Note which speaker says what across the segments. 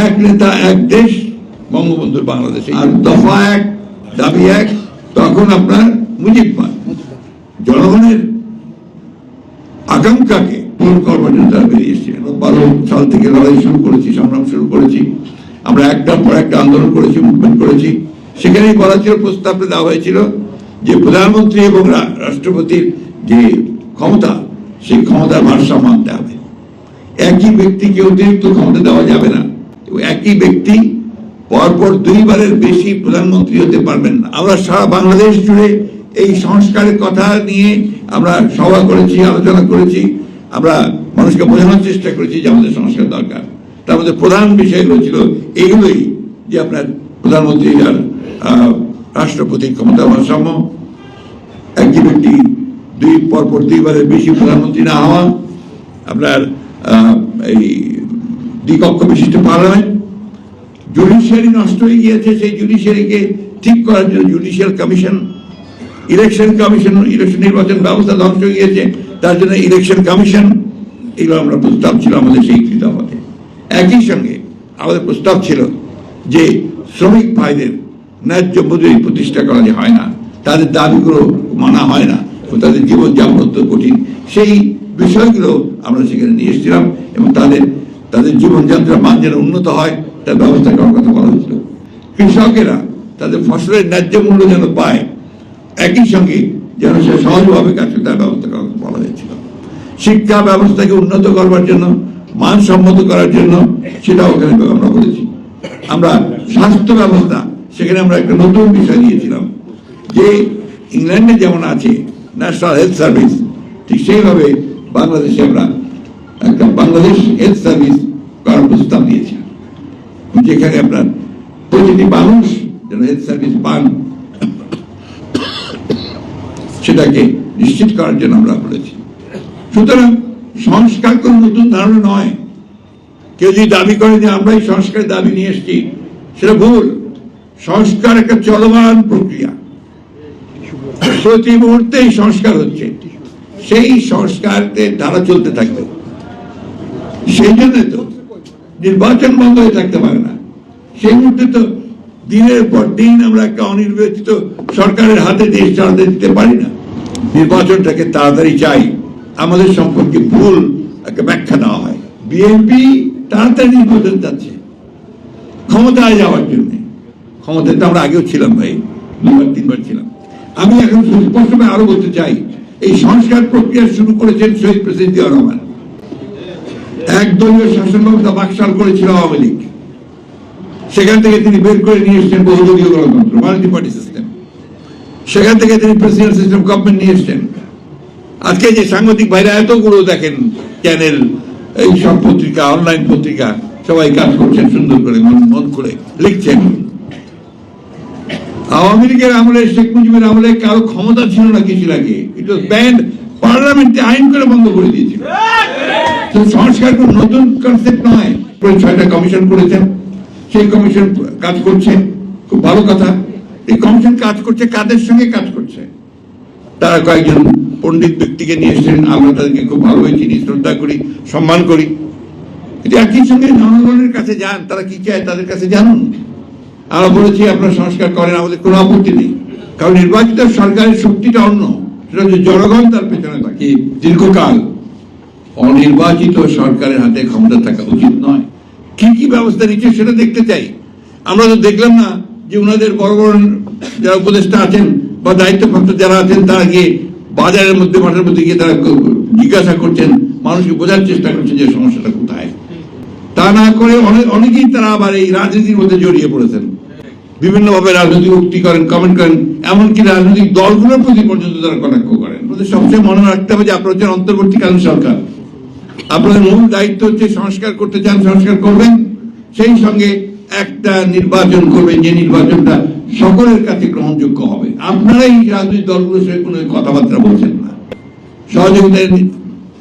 Speaker 1: এক নেতা এক দেশ, বঙ্গবন্ধুর বাংলাদেশ, আর দফা এক দাবি এক, তখন আপনার মুজিব পান। জনগণের আকাঙ্ক্ষাকে পূরণ করবার জন্য তারা বেরিয়ে এসেছিলেন। 12 সাল থেকে লড়াই শুরু করেছি, সংগ্রাম শুরু করেছি, আমরা একটার পর একটা আন্দোলন করেছি, মুভমেন্ট করেছি। সেখানেই বলা ছিল, প্রস্তাবটা দেওয়া হয়েছিল যে প্রধানমন্ত্রী এবং রাষ্ট্রপতির যে ক্ষমতা, সেই ক্ষমতার ভারসাম্য আনতে হবে। একই ব্যক্তিকে অতিরিক্ত ক্ষমতা দেওয়া যাবে না, এবং একই ব্যক্তি পরপর 2 বারের বেশি প্রধানমন্ত্রী হতে পারবেন না। আমরা সারা বাংলাদেশ জুড়ে এই সংস্কারের কথা নিয়ে আমরা সভা করেছি, আলোচনা করেছি, আমরা মানুষকে বোঝানোর চেষ্টা করেছি যে আমাদের সংস্কার দরকার। তার মধ্যে প্রধান বিষয়গুলো ছিল এইগুলোই, যে আপনার প্রধানমন্ত্রী আর রাষ্ট্রপতির ক্ষমতা ভারসাম্য, একই ব্যক্তি পরপর 2 বারের বেশি প্রধানমন্ত্রী না হওয়া, আপনার এই দ্বিকক্ষ বিশিষ্ট পার্লামেন্ট, জুডিশিয়ারি নষ্ট হয়ে গিয়েছে, সেই জুডিশিয়ারিকে ঠিক করার জন্য judicial commission, election commission, election নির্বাচন ব্যবস্থা ধ্বংস হয়ে গিয়েছে, তার জন্য ইলেকশন কমিশন, এগুলো আমরা প্রস্তাব ছিল আমাদের সেই কৃতপথে। একই সঙ্গে আমাদের প্রস্তাব ছিল যে শ্রমিক ভাইদের ন্যায্য মজুরি প্রতিষ্ঠা করা যে হয় না, তাদের দাবিগুলো মানা হয় না, তাদের জীবনযাপন অত্যন্ত কঠিন, সেই বিষয়গুলো আমরা সেখানে নিয়ে এসেছিলাম, এবং তাদের জীবনযাত্রার মান যেন উন্নত হয় তার ব্যবস্থা করার কথা বলা হয়েছিল। কৃষকেরা তাদের ফসলের ন্যায্য মূল্য যেন পায়, একই সঙ্গে যেন সে সহজভাবে কাজ করে তার ব্যবস্থা করার কথা বলা হয়েছিল। শিক্ষা ব্যবস্থাকে উন্নত করবার জন্য, মানসম্মত করার জন্য, সেটাও ওখানে আমরা বলেছি। আমরা স্বাস্থ্য ব্যবস্থা, সেখানে আমরা একটা নতুন বিষয় দিয়েছিলাম যে ইংল্যান্ডে যেমন আছে ন্যাশনাল হেলথ সার্ভিস, ঠিক সেইভাবে বাংলাদেশে আমরা একটা বাংলাদেশ হেলথ সার্ভিস করার প্রস্তাব দিয়েছিলাম, যেখানে আপনার প্রতিটি মানুষ যেন হেলথ সার্ভিস পান, সেটাকে নিশ্চিত করার জন্য আমরা বলেছি। সুতরাং সংস্কার কোন নতুন ধারণা নয়। কেউ যদি দাবি করে যে আমরা এই সংস্কারের দাবি নিয়ে এসেছি, সেটা ভুল। সংস্কার একটা চলমান প্রক্রিয়া, প্রতি মুহূর্তে সংস্কার হচ্ছে, সেই সংস্কারের ধারা চলতে থাকবে। সেই জন্য তো নির্বাচন বন্ধ হয়ে থাকতে পারে না। সেই মুহূর্তে তো দিনের পর দিন আমরা একটা অনির্বাচিত সরকারের হাতে দেশ চালাতে দিতে পারি না। নির্বাচনটাকে তাড়াতাড়ি চাই, আমাদের সম্পর্কে ভুল একটা ব্যাখ্যা দেওয়া হয়। বিএনপি তাড়াতাড়ি নির্বাচন চাচ্ছে ক্ষমতায় যাওয়ার জন্য। ক্ষমতায় তো আমরা আগেও ছিলাম ভাই, 2বার 3বার ছিলাম। আমি এখন স্পষ্টভাবে আরো বলতে চাই, এই সংস্কার প্রক্রিয়া শুরু করেছেন শহীদ প্রেসিডেন্ট জিয়াউর রহমান। একদলীয় শাসন ব্যবস্থা বাকশাল করেছিল আওয়ামী লীগ, সেখান থেকে তিনি বের করে নিয়ে এসছেন বহুদলীয় গণতন্ত্র, মাল্টি পার্টি সিস্টেম। সেখান থেকে তিনি প্রেসিডেন্ট সিস্টেম গভর্নমেন্ট নিয়ে এসছেন। আজকে যে সাংবাদিক ভাইরা এতগুলো দেখেন চ্যানেল, এই সব পত্রিকা, অনলাইন পত্রিকা, সবাই কাজ করছেন সুন্দর করে, মন করে লিখছেন। আওয়ামী লীগের আমলে, শেখ মুজিবের আমলে কারো ক্ষমতা ছিল না কিছু লাগে, ইট ওয়াজ ব্যান্ড, পার্লামেন্টে আইন করে বন্ধ করে দিয়েছিল। সংস্কার কোন নতুন কনসেপ্ট নয়। 6টা কমিশন করেছেন, সেই কমিশন কাজ করছে, খুব ভালো কথা। এই কমিশন কাজ করছে, কাদের সঙ্গে কাজ করছে? তারা কয়েকজন পণ্ডিত ব্যক্তিকে নিয়ে এসেছেন, আমরা তাদেরকে খুব ভালোভাবে চিনি, শ্রদ্ধা করি, সম্মান করি। কিন্তু একই সঙ্গে জনগণের কাছে যান, তারা কি চায় তাদের কাছে জানুন। আমরা বলেছি আপনারা সংস্কার করেন, আমাদের কোনো আপত্তি নেই, কারণ নির্বাচিত সরকারের শক্তিটা অন্য, সেটা হচ্ছে জনগণ তার পেছনে থাকে। দীর্ঘকাল অনির্বাচিত সরকারের হাতে ক্ষমতা থাকা উচিত নয়। কি কি ব্যবস্থা নিচ্ছে সেটা দেখতে চাই। আমরা তো দেখলাম না যে ওনাদের বড় বড় যারা উপদেষ্টা আছেন বা দায়িত্বপ্রাপ্ত যারা আছেন, তারা গিয়ে বাজারের মধ্যে, মাঠের মধ্যে গিয়ে তারা জিজ্ঞাসা করছেন, মানুষকে বোঝার চেষ্টা করছেন যে সমস্যাটা কোথায়। তা না করে অনেকেই তারা আবার এই রাজনীতির মধ্যে জড়িয়ে পড়েছেন, বিভিন্নভাবে রাজনৈতিক উক্তি করেন, কমেন্ট করেন, এমনকি রাজনৈতিক দলগুলোর প্রতি পর্যন্ত তারা কটাক্ষ করেন। সবচেয়ে মনে রাখতে হবে যে আপনারা হচ্ছেন অন্তর্বর্তীকালীন সরকার, আপনাদের মূল দায়িত্ব হচ্ছে সংস্কার করতে চান, সংস্কার করবেন, সেই সঙ্গে একটা নির্বাচন করবেন যে নির্বাচনটা সকলের কাছে গ্রহণযোগ্য হবে। আপনারা এই রাজনৈতিক দলগুলোর সঙ্গে কোনো কথাবার্তা বলছেন না, সহযোগিতা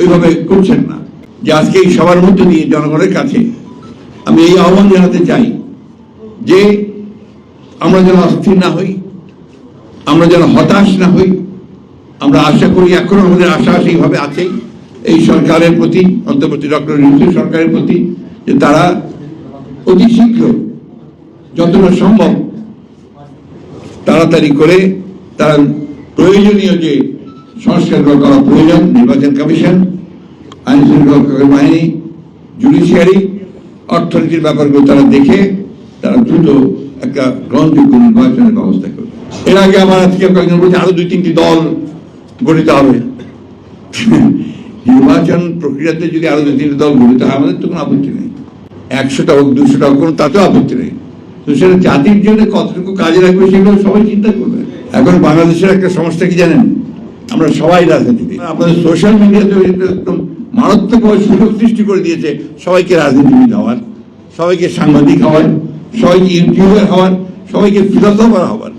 Speaker 1: ওইভাবে করছেন না। যে আজকে এই সবার মধ্যে দিয়ে জনগণের কাছে আমি এই আহ্বান জানাতে চাই যে আমরা যেন অস্থির না হই, আমরা যেন হতাশ না হই। আমরা আশা করি, এখনো আমাদের আশা সেইভাবে আছেই এই সরকারের প্রতি, অন্তর্বর্তী ডক্টর ইউনূস সরকারের প্রতি, যে তারা অতি শীঘ্র যতটা সম্ভব তাড়াতাড়ি করে তারা প্রয়োজনীয় যে সংস্কারগুলো করা প্রয়োজন, নির্বাচন কমিশন, আইন শৃঙ্খলা বাহিনী, জুডিশিয়ারি, অর্থনীতির ব্যাপারগুলো তারা দেখে তারা দ্রুত একটা গ্রহণযোগ্য নির্বাচনের ব্যবস্থা করবে। এর আগে আমার আজকে কয়েকজন বলছে আরো 2-3টি দল গঠিত হবে। নির্বাচন প্রক্রিয়াতে যদি আরো 2-3টি দল গঠিত হয় আমাদের তো কোনো আপত্তি নেই, 100টা হোক 200টা হোক কোনো তাতেও আপত্তি নেই। তো সেটা জাতির জন্য কতটুকু কাজে লাগবে সেগুলো সবাই চিন্তা করবে। এখন বাংলাদেশের একটা সমস্যা কি জানেন, আমরা সবাই রাজনীতিবিদ। আপনাদের সোশ্যাল মিডিয়াতে একদম মারাত্মকভাবে সুযোগ সৃষ্টি করে দিয়েছে সবাইকে রাজনীতিবিদ হওয়ার, সবাইকে সাংবাদিক হওয়ার, সবাইকে ইউটিউবার হওয়ার, সবাইকে ফিলোসফার হওয়ার।